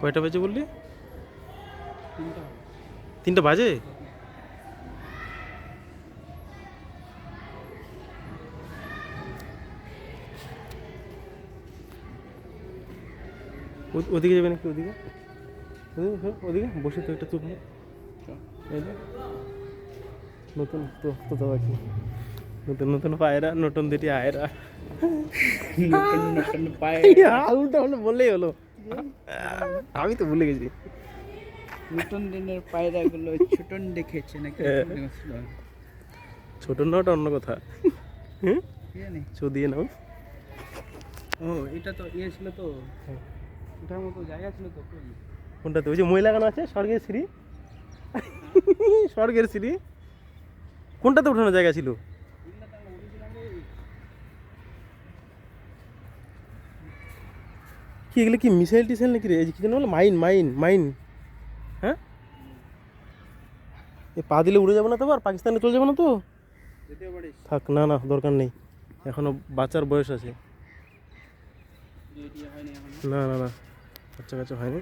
কয়টা বাজে বললি? 3টা বাজে? ওদিকে যাবে নাকি? ওদিকে ওদিকে বসে তো একটা তুলবে। নতুন তো তো কি নতুন নতুন পায়রা, নতুন দুটি আয়রা। নতুন নতুন পায়রা, উল্টা উল্টা বললেই হলো, আমি তো ভুলে গেছি। নতুন দিনের পায়রাগুলো ছোটন দেখেছে নাকি? ছোট নাওটা অন্য কথা। কি জানি। দিয়ে নাও। ও এটা তো ইয়ে ছিল তো, ওটার মতো জায়গা ছিল তো। কোনটাতে? ওই যে মই লাগানো আছে, স্বর্গের সিঁড়ি। স্বর্গের সিঁড়ি কোনটাতে উঠানোর জায়গা ছিল? কি এগুলো কি মিসাইল টিসাইল নাকি রে? এই যে কি যেন বলো, মাইন মাইন মাইন। হ্যাঁ, এ পা দিলে উড়ে যাবো না তো? আর পাকিস্তানে চলে যাবো না তো? থাক, না না দরকার নেই, এখনো বাচ্চার বয়স আছে। না না না, বাচ্চা কাচ্চা হয়নি।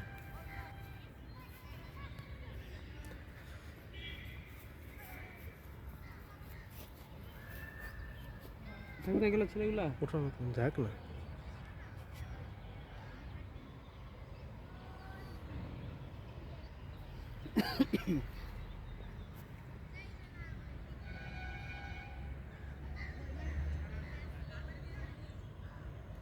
গেল ছেলেগুলা ওঠো যাক না।